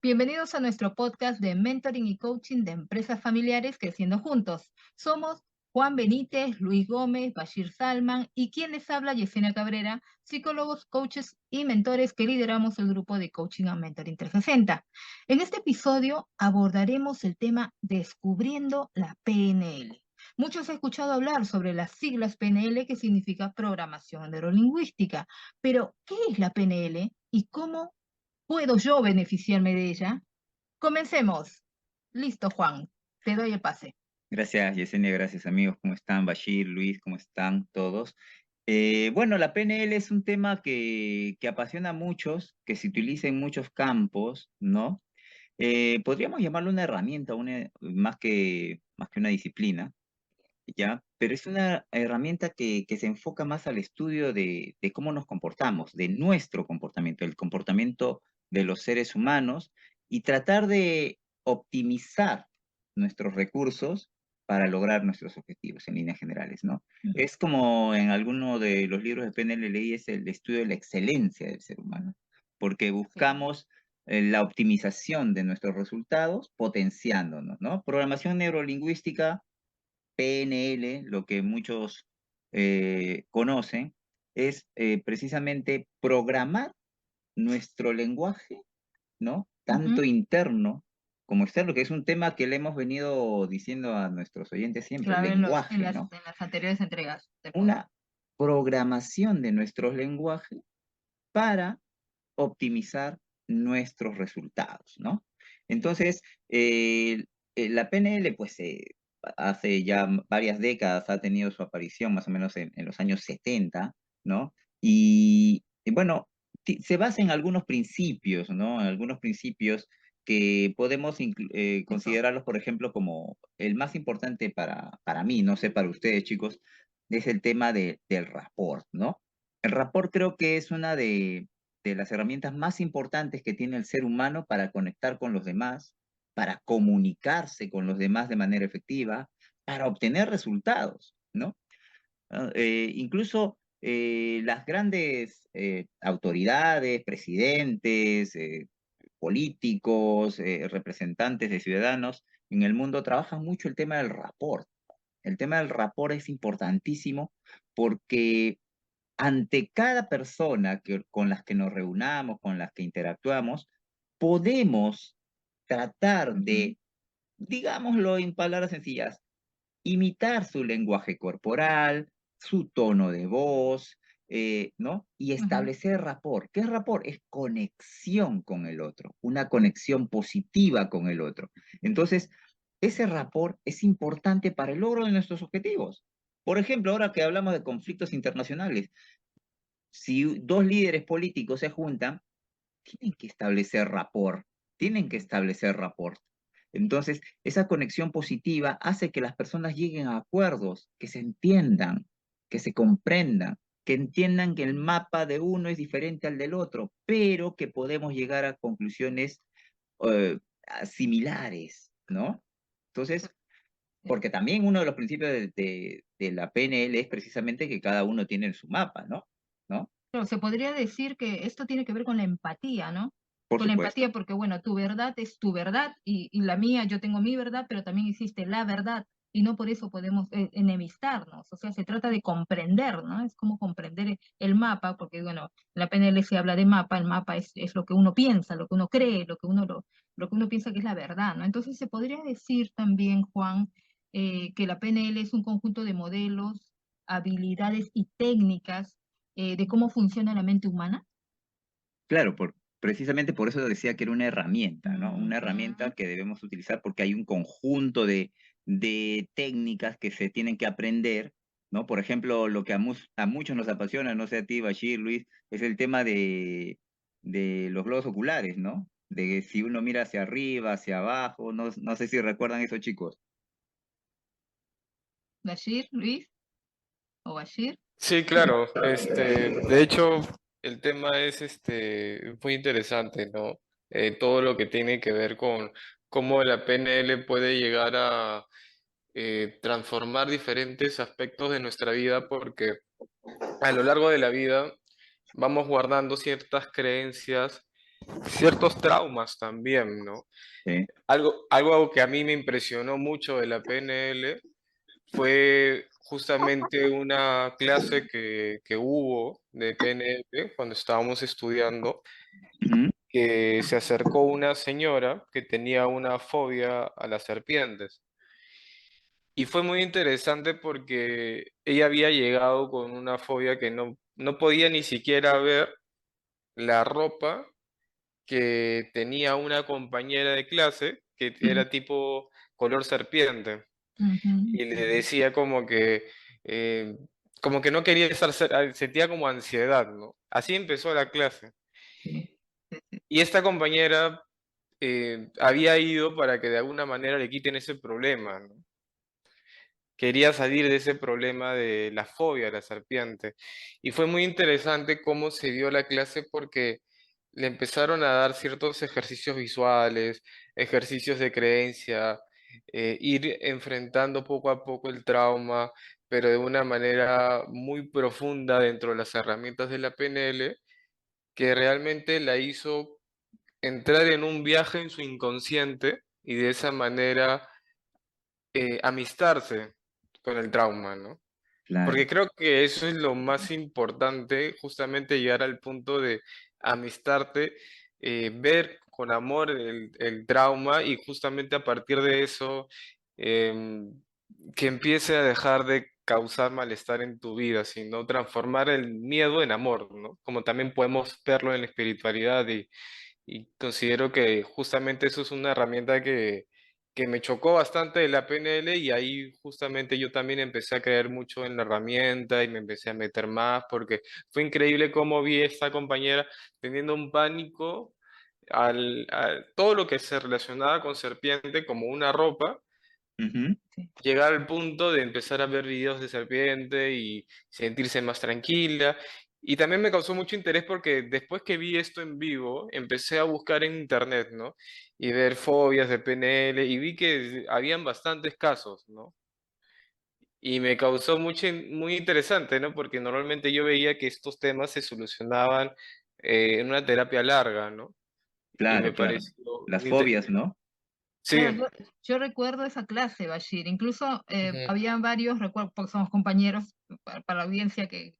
Bienvenidos a nuestro podcast de mentoring y coaching de empresas familiares creciendo juntos. Somos Juan Benítez, Luis Gómez, Bashir Salman y quien les habla, Yesenia Cabrera, psicólogos, coaches y mentores que lideramos el grupo de Coaching and Mentoring 360. En este episodio abordaremos el tema Descubriendo la PNL. Muchos han escuchado hablar sobre las siglas PNL, que significa programación neurolingüística, pero ¿qué es la PNL y cómo puedo yo beneficiarme de ella? Comencemos. Listo, Juan. Te doy el pase. Gracias, Yesenia, gracias amigos, ¿cómo están? Bashir, Luis, ¿cómo están todos? Bueno, la PNL es un tema que apasiona a muchos, que se utiliza en muchos campos, ¿no? Podríamos llamarlo una herramienta, más que una disciplina, ¿ya? Pero es una herramienta que se enfoca más al estudio de cómo nos comportamos, de nuestro comportamiento, el comportamiento de los seres humanos y tratar de optimizar nuestros recursos para lograr nuestros objetivos en líneas generales, ¿no? Es como en alguno de los libros de PNL leí, es el estudio de la excelencia del ser humano, porque Sí. buscamos la optimización de nuestros resultados potenciándonos, ¿no? Programación neurolingüística, PNL, lo que muchos conocen, es precisamente programar nuestro lenguaje, ¿no? Tanto Ujú. interno como externo, que es un tema que le hemos venido diciendo a nuestros oyentes siempre, el Claro, lenguaje, ¿no? en las anteriores entregas del podcast. Una programación de nuestro lenguaje para optimizar nuestros resultados, ¿no? Entonces, la PNL, pues, hace ya varias décadas ha tenido su aparición más o menos en los años 70, ¿no? Y bueno, se basa en algunos principios, ¿no? En algunos principios que podemos Eso. considerarlos, por ejemplo, como el más importante para mí, no sé, para ustedes, chicos, es el tema del rapport, ¿no? El rapport creo que es una de las herramientas más importantes que tiene el ser humano para conectar con los demás, para comunicarse con los demás de manera efectiva, para obtener resultados, ¿no? Incluso las grandes autoridades, presidentes, políticos, representantes de ciudadanos en el mundo trabajan mucho el tema del rapport. El tema del rapport es importantísimo porque ante cada persona con las que nos reunamos, con las que interactuamos, podemos tratar Ujú. de, digámoslo en palabras sencillas, imitar su lenguaje corporal, su tono de voz, ¿no? Y Ujú. establecer rapport. ¿Qué es rapport? Es conexión con el otro, una conexión positiva con el otro. Entonces, ese rapport es importante para el logro de nuestros objetivos. Por ejemplo, ahora que hablamos de conflictos internacionales, si dos líderes políticos se juntan, tienen que establecer rapport, tienen que establecer rapport. Entonces, esa conexión positiva hace que las personas lleguen a acuerdos, que se entiendan, que se comprendan, que entiendan que el mapa de uno es diferente al del otro, pero que podemos llegar a conclusiones eh, similares, ¿no? Entonces, Sí. porque también uno de los principios de la PNL es precisamente que cada uno tiene su mapa, ¿no? ¿No? Pero se podría decir que esto tiene que ver con la empatía, ¿no? Por Con la supuesto. empatía, porque bueno, tu verdad es tu verdad y la mía, yo tengo mi verdad, pero también existe la verdad y no por eso podemos enemistarnos. O sea, se trata de comprender, ¿no? Es como comprender el mapa, porque bueno, en la PNL se habla de mapa, el mapa es lo que uno piensa, lo que uno cree, lo que uno piensa que es la verdad, ¿no? Entonces se podría decir también, Juan, que la PNL es un conjunto de modelos, habilidades y técnicas de cómo funciona la mente humana. Claro, precisamente por eso decía que era una herramienta, ¿no? Una herramienta Ujú. que debemos utilizar porque hay un conjunto de técnicas que se tienen que aprender, ¿no? Por ejemplo, lo que a muchos nos apasiona, no sé a ti, Bashir, Luis, es el tema de los globos oculares, ¿no? De si uno mira hacia arriba, hacia abajo, no sé si recuerdan eso, chicos. Bashir, Luis o Bashir. Sí, claro. De hecho, el tema es muy interesante, ¿no? Todo lo que tiene que ver con cómo la PNL puede llegar a transformar diferentes aspectos de nuestra vida, porque a lo largo de la vida vamos guardando ciertas creencias ciertos traumas también, ¿no? Sí. Algo que a mí me impresionó mucho de la PNL fue justamente una clase que hubo de PNL cuando estábamos estudiando, Ujú. que se acercó una señora que tenía una fobia a las serpientes. Y fue muy interesante porque ella había llegado con una fobia que no podía ni siquiera ver la ropa que tenía una compañera de clase que era tipo color serpiente. Ujú. Y le decía eh, como que no quería estar, sentía como ansiedad, ¿no? Así empezó la clase. Sí. Y esta compañera había ido para que de alguna manera le quiten ese problema, ¿no? Quería salir de ese problema de la fobia a la serpiente. Y fue muy interesante cómo se dio la clase porque le empezaron a dar ciertos ejercicios visuales, ejercicios de creencia, ir enfrentando poco a poco el trauma, pero de una manera muy profunda dentro de las herramientas de la PNL, que realmente la hizo entrar en un viaje en su inconsciente y de esa manera amistarse con el trauma, ¿no? Porque Claro, creo que eso es lo más importante, justamente llegar al punto de amistarte, ver con amor el trauma y justamente a partir de eso em, que empiece a dejar de causar malestar en tu vida, sino transformar el miedo en amor, ¿no? Como también podemos verlo en la espiritualidad y considero que justamente eso es una herramienta que me chocó bastante de la PNL y ahí justamente yo también empecé a creer mucho en la herramienta y me empecé a meter más porque fue increíble cómo vi a esta compañera teniendo un pánico a todo lo que se relacionaba con serpiente como una ropa, ujú, llegar al punto de empezar a ver videos de serpiente y sentirse más tranquila. Y también me causó mucho interés porque después que vi esto en vivo, empecé a buscar en internet, ¿no? Y ver fobias de PNL y vi que habían bastantes casos, ¿no? Y me causó muy interesante, ¿no? Porque normalmente yo veía que estos temas se solucionaban en una terapia larga, ¿no? Y me claro, claro. pareció Las muy fobias, ¿no? Claro, Sí. yo recuerdo esa clase, Bashir. Incluso Ujú, había varios, recuerdo, porque somos compañeros, para la audiencia que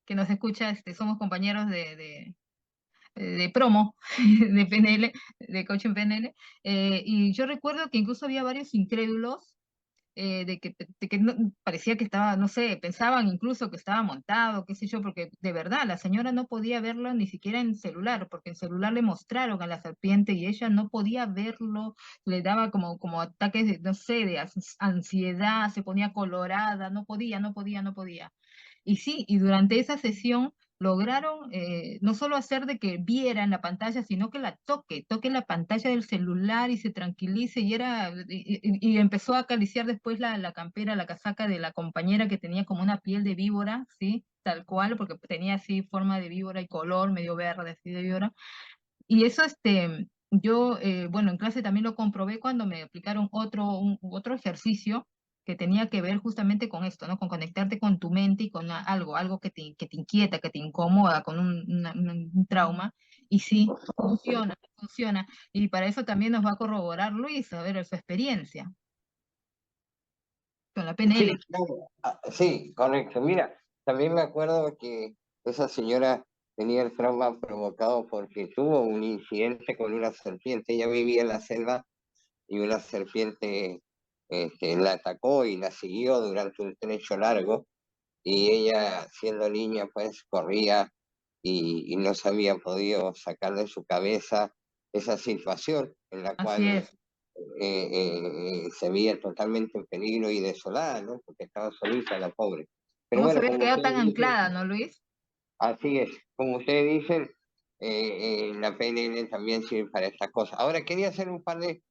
nos escucha, somos compañeros de promo de PNL, de coaching PNL. Y yo recuerdo que incluso había varios incrédulos de que parecía que estaba, no sé, pensaban incluso que estaba montado, qué sé yo, porque de verdad la señora no podía verlo ni siquiera en celular, porque en celular le mostraron a la serpiente y ella no podía verlo, le daba como ataques de, no sé, de ansiedad, se ponía colorada, no podía. Y sí, y durante esa sesión lograron no solo hacer de que viera en la pantalla, sino que la toque la pantalla del celular y se tranquilice y empezó a acariciar después la campera, la casaca de la compañera que tenía como una piel de víbora, ¿sí? Tal cual, porque tenía así forma de víbora y color medio verde, así de víbora. Y eso, yo, bueno, en clase también lo comprobé cuando me aplicaron otro ejercicio que tenía que ver justamente con esto, ¿no? Con conectarte con tu mente y con algo que te inquieta, que te incomoda, con un trauma. Y sí, funciona. Y para eso también nos va a corroborar Luis, a ver su experiencia con la Sí, PNL. claro. Sí, correcto. Mira, también me acuerdo que esa señora tenía el trauma provocado porque tuvo un incidente con una serpiente. Ella vivía en la selva y una serpiente la atacó y la siguió durante un trecho largo. Y ella, siendo niña, pues corría y no se había podido sacar de su cabeza esa situación en la Así cual es. se veía totalmente en peligro y desolada, ¿no? Porque estaba solita la pobre. Pero ¿Cómo se bueno, ve como quedado ustedes tan dicen, anclada, no, Luis? así es, como ustedes dicen, la PNL también sirve para estas cosas. Ahora quería hacer un par de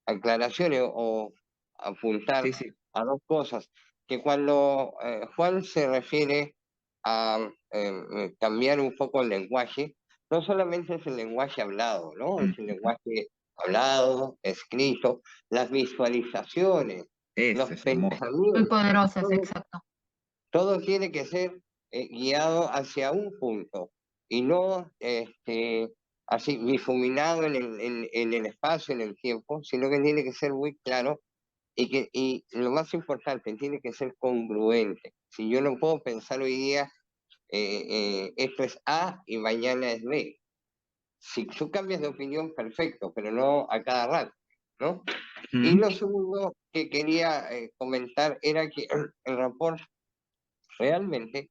aclaraciones o apuntar Sí, sí, a dos cosas, que cuando Juan se refiere a cambiar un poco el lenguaje, no solamente es el lenguaje hablado, ¿no? Es el lenguaje hablado, escrito, las visualizaciones, eso los es famoso. Muy pensamientos, poderosas, todo, exacto. todo tiene que ser guiado hacia un punto. y no así difuminado en el espacio, en el tiempo, sino que tiene que ser muy claro y lo más importante, tiene que ser congruente. Si yo no puedo pensar hoy día, esto es A y mañana es B. Si tú cambias de opinión, perfecto, pero no a cada rato, ¿no? Y lo segundo que quería comentar era que el rapport realmente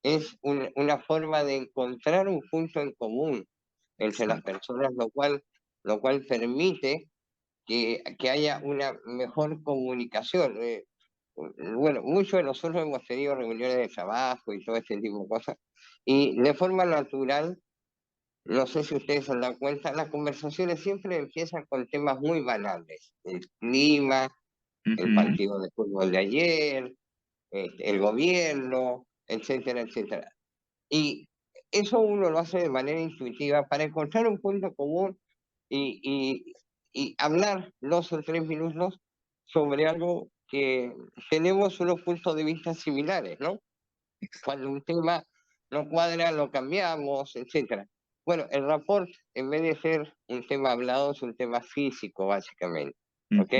es una forma de encontrar un punto en común entre las personas, lo cual permite que haya una mejor comunicación. Bueno, muchos de nosotros hemos tenido reuniones de trabajo y todo este tipo de cosas, y de forma natural, no sé si ustedes se han dado cuenta, las conversaciones siempre empiezan con temas muy banales: el clima, el Ujú. partido de fútbol de ayer, el gobierno, etcétera, etcétera. Y eso uno lo hace de manera intuitiva para encontrar un punto común y, y, y hablar 2 o 3 minutos sobre algo que tenemos unos puntos de vista similares, ¿no? Cuando un tema no cuadra, lo cambiamos, etcétera. Bueno, el rapport, en vez de ser un tema hablado, es un tema físico, básicamente, ¿ok?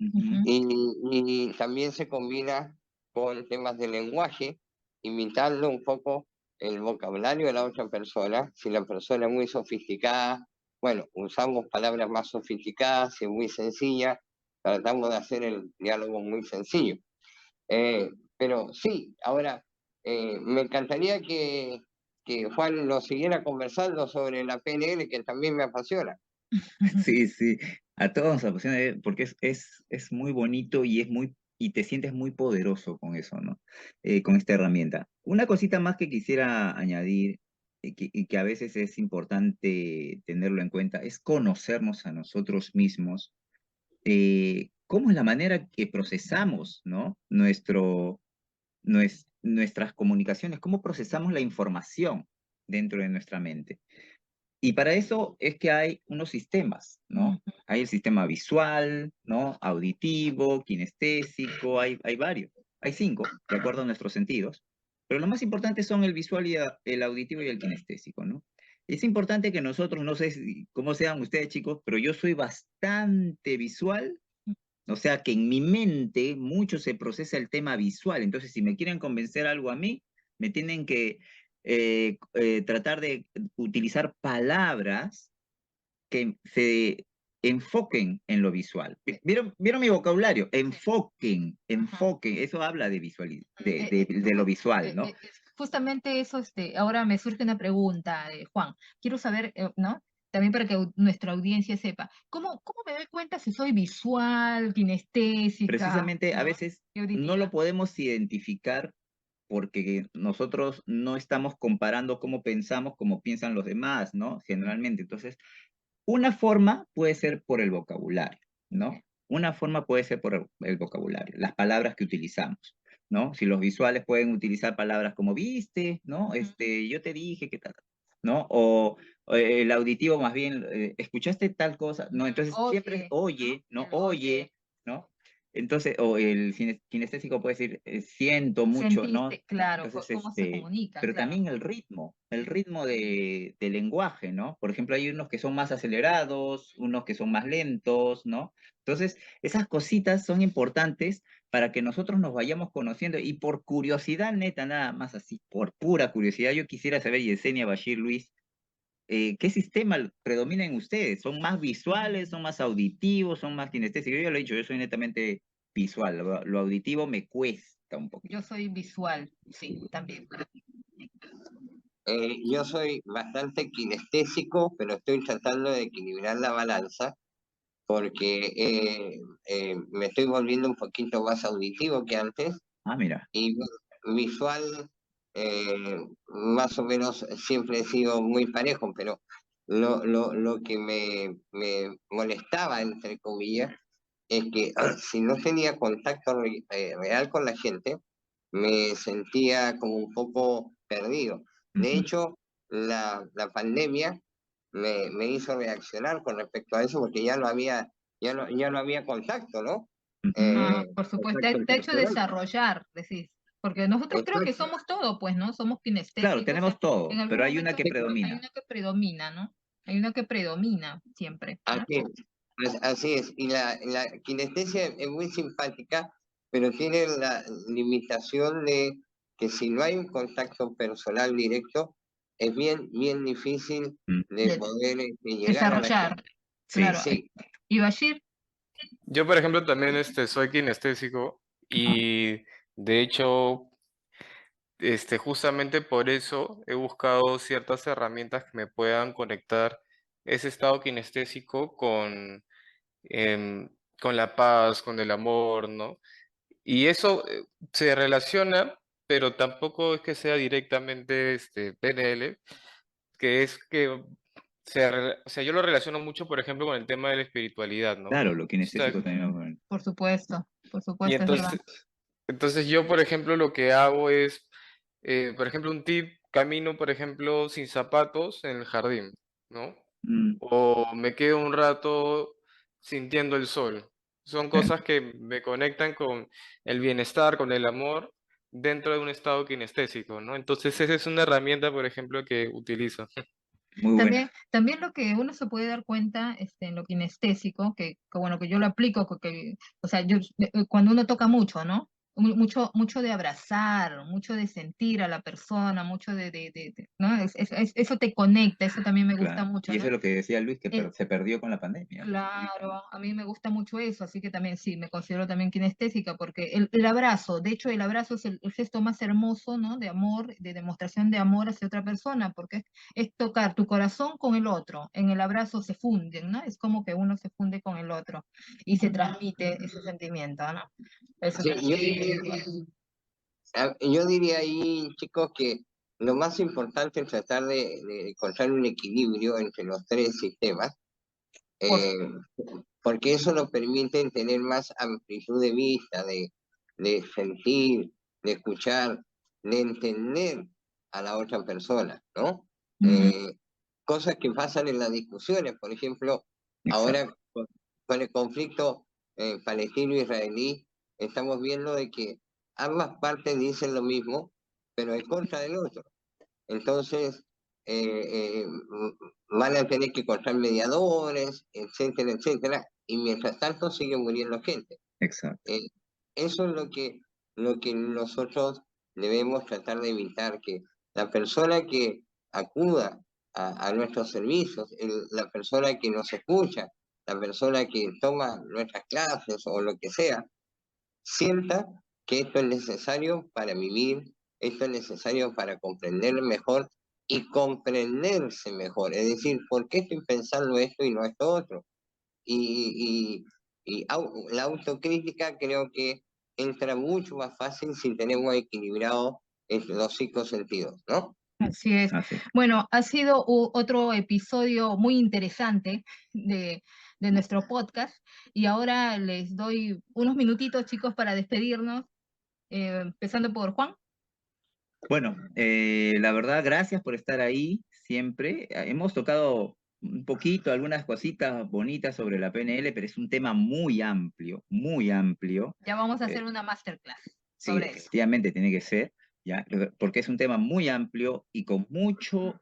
Ujú, ujú. Y también se combina con temas de lenguaje, imitando un poco el vocabulario de la otra persona. Si la persona es muy sofisticada, bueno, usamos palabras más sofisticadas. Si es muy sencilla, tratamos de hacer el diálogo muy sencillo. Pero sí, ahora me encantaría que Juan nos siguiera conversando sobre la PNL, que también me apasiona. Sí, sí, a todos nos apasiona porque es muy bonito y y te sientes muy poderoso con eso, ¿no? Con esta herramienta. Una cosita más que quisiera añadir y que a veces es importante tenerlo en cuenta es conocernos a nosotros mismos. Cómo es la manera que procesamos, ¿no? Nuestras comunicaciones, cómo procesamos la información dentro de nuestra mente. Y para eso es que hay unos sistemas, ¿no? Ujú. Hay el sistema visual, ¿no? Auditivo, kinestésico, hay varios. Hay 5, de acuerdo a nuestros sentidos. Pero lo más importante son el visual y el auditivo y el kinestésico, ¿no? Es importante que nosotros, no sé cómo sean ustedes, chicos, pero yo soy bastante visual, o sea que en mi mente mucho se procesa el tema visual. Entonces, si me quieren convencer algo a mí, me tienen que tratar de utilizar palabras que se enfoquen en lo visual. ¿Vieron mi vocabulario? Enfoquen, enfoquen. Eso habla de de lo visual, ¿no? Justamente eso, ahora me surge una pregunta, Juan. Quiero saber, ¿no? También para que nuestra audiencia sepa, ¿cómo me doy cuenta si soy visual, kinestésica, Precisamente a ¿no? veces Y no lo auditiva? podemos identificar porque nosotros no estamos comparando cómo pensamos, cómo piensan los demás, ¿no? Generalmente. Entonces, una forma puede ser por el vocabulario, ¿no? Una forma puede ser por el vocabulario, las palabras que utilizamos, ¿no? Si los visuales pueden utilizar palabras como viste, ¿no? Yo te dije que tal, ¿no? O el auditivo más bien, ¿escuchaste tal cosa? No, entonces siempre Oye, oye, ¿no? ¿no? Oye, ¿no? Entonces, o el kinestésico puede decir, siento mucho, ¿no? Sentiste, claro, Entonces, cómo se comunican, pero claro. también el ritmo de lenguaje, ¿no? Por ejemplo, hay unos que son más acelerados, unos que son más lentos, ¿no? Entonces, esas cositas son importantes para que nosotros nos vayamos conociendo y por curiosidad neta, nada más así, por pura curiosidad, yo quisiera saber, Yesenia, Bashir, Luis, ¿qué sistema predomina en ustedes? ¿Son más visuales, son más auditivos, son más kinestésicos? Yo ya lo he dicho, yo soy netamente visual, lo auditivo me cuesta un Yo poquito. soy visual, sí, también. Yo soy bastante kinestésico, pero estoy tratando de equilibrar la balanza porque me estoy volviendo un poquito más auditivo que antes Ah, mira. y visual más o menos siempre he sido muy parejo, pero lo que me molestaba, entre comillas, es que si no tenía contacto real con la gente, me sentía como un poco perdido. De Ujú. hecho, la pandemia me hizo reaccionar con respecto a eso porque ya no había contacto, ¿no? Ujú. Por supuesto, Contacto te ha hecho personal. desarrollar, decís. Porque nosotros creo que Exacto. somos todo, pues, ¿no? Somos Claro, kinestésicos. tenemos todo, En algún pero hay una momento que hay predomina. una que predomina, ¿no? Hay una que predomina siempre, ¿no? Así así es. Y la kinestesia es muy simpática, pero tiene la limitación de que si no hay un contacto personal directo, es bien difícil Mm, de De poder llegar a la gente. desarrollar, Sí, claro. Sí, Y Bashir, Yo, por ejemplo, también soy kinestésico y de hecho, justamente por eso he buscado ciertas herramientas que me puedan conectar ese estado kinestésico em, con la paz, con el amor, ¿no? Y eso se relaciona, pero tampoco es que sea directamente PNL, que es que o sea, yo lo relaciono mucho, por ejemplo, con el tema de la espiritualidad, ¿no? O claro, lo sea, kinestésico también. por y supuesto, es verdad. entonces yo, por ejemplo, lo que hago es, por ejemplo, un tip, camino, por ejemplo, sin zapatos en el jardín, ¿no? Mm, O me quedo un rato sintiendo el sol. Son eh, cosas que me conectan con el bienestar, con el amor, dentro de un estado kinestésico, ¿no? Entonces esa es una herramienta, por ejemplo, que utilizo. muy buena. También lo que uno se puede dar cuenta en lo kinestésico, bueno, que yo lo aplico, o sea, cuando uno toca mucho, ¿no? Mucho de abrazar, mucho de sentir a la persona, mucho ¿no? Eso te conecta, eso también me gusta Claro. mucho, Y eso ¿no? es lo que decía Luis, que Eh, se perdió con la pandemia, ¿no? Claro, a mí me gusta mucho eso, así que también sí, me considero también kinestésica, porque el abrazo, de hecho el abrazo es el gesto más hermoso, ¿no? De amor, de demostración de amor hacia otra persona, porque es tocar tu corazón con el otro, en el abrazo se funden, ¿no? Es como que uno se funde con el otro y se transmite ese sentimiento, ¿no? Eso sí, también. yo diría ahí, chicos, que lo más importante es tratar de encontrar un equilibrio entre los tres sistemas, Por, eh, porque eso nos permite tener más amplitud de vista, de sentir, de escuchar, de entender a la otra persona, ¿no? Ujú. Cosas que pasan en las discusiones, por ejemplo, Exacto. ahora con el conflicto palestino-israelí, estamos viendo de que ambas partes dicen lo mismo, pero en contra del otro. Entonces, van a tener que encontrar mediadores, etcétera, etcétera, y mientras tanto sigue muriendo gente. Exacto. Eh, Eso es lo que nosotros debemos tratar de evitar, que la persona que acuda a nuestros servicios, la persona que nos escucha, la persona que toma nuestras clases o lo que sea, sienta que esto es necesario para vivir, esto es necesario para comprender mejor y comprenderse mejor. Es decir, ¿por qué estoy pensando esto y no esto otro? Y, la autocrítica creo que entra mucho más fácil si tenemos equilibrado los cinco sentidos, ¿no? Así es. Así es. Bueno, ha sido otro episodio muy interesante de nuestro podcast y ahora les doy unos minutitos, chicos, para despedirnos, empezando por Juan. Bueno, la verdad, gracias por estar ahí siempre. Hemos tocado un poquito, algunas cositas bonitas sobre la PNL, pero es un tema muy amplio, muy amplio. Ya vamos a Eh, hacer una masterclass Sí, sobre eso. definitivamente tiene que ser, ¿ya? Porque es un tema muy amplio y con mucho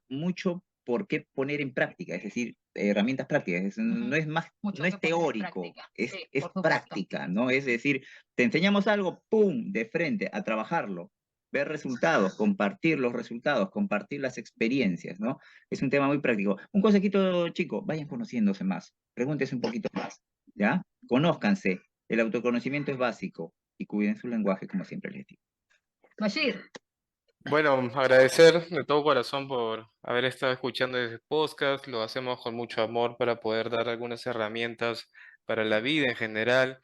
por qué poner en práctica, es decir, herramientas prácticas. Ujú. No es más, no Mucho que es poner en teórico, práctica. es, Sí, es por supuesto. práctica, ¿no? Es decir, te enseñamos algo, ¡pum!, de frente, a trabajarlo, ver resultados, compartir los resultados, compartir las experiencias, ¿no? Es un tema muy práctico. Un consejito, chico, vayan conociéndose más, pregúntense un poquito más, ¿ya? Conózcanse, el autoconocimiento es básico y cuiden su lenguaje, como siempre les digo. Bashir, Bueno, agradecer de todo corazón por haber estado escuchando este podcast. Lo hacemos con mucho amor para poder dar algunas herramientas para la vida en general.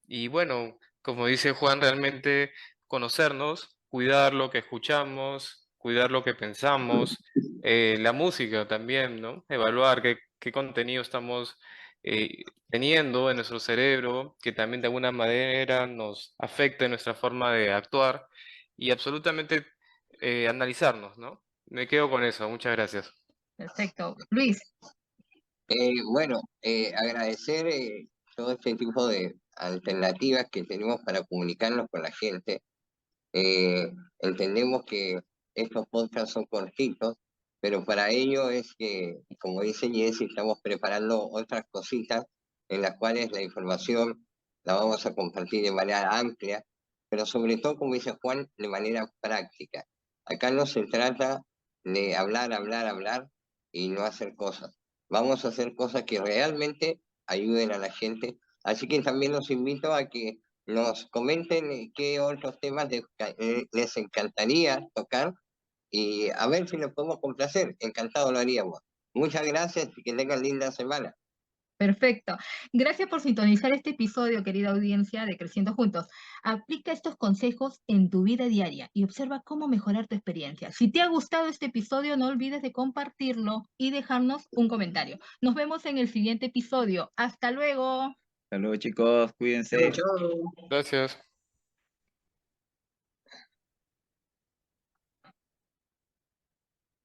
Y bueno, como dice Juan, realmente conocernos, cuidar lo que escuchamos, cuidar lo que pensamos, la música también, ¿no? Evaluar qué contenido estamos teniendo en nuestro cerebro, que también de alguna manera nos afecta en nuestra forma de actuar y absolutamente analizarnos, ¿no? Me quedo con eso. Muchas gracias. perfecto. Luis, Bueno, agradecer todo este tipo de alternativas que tenemos para comunicarnos con la gente. Entendemos que estos podcasts son cortitos, pero para ello es que, como dice Jessy, estamos preparando otras cositas en las cuales la información la vamos a compartir de manera amplia, pero sobre todo, como dice Juan, de manera práctica. Acá no se trata de hablar y no hacer cosas. Vamos a hacer cosas que realmente ayuden a la gente. Así que también los invito a que nos comenten qué otros temas les encantaría tocar y a ver si nos podemos complacer. Encantado lo haríamos. Muchas gracias y que tengan linda semana. Perfecto. Gracias por sintonizar este episodio, querida audiencia de Creciendo Juntos. Aplica estos consejos en tu vida diaria y observa cómo mejorar tu experiencia. Si te ha gustado este episodio, no olvides de compartirlo y dejarnos un comentario. Nos vemos en el siguiente episodio. Hasta luego. Hasta luego, chicos, cuídense. Chau, chau. Gracias.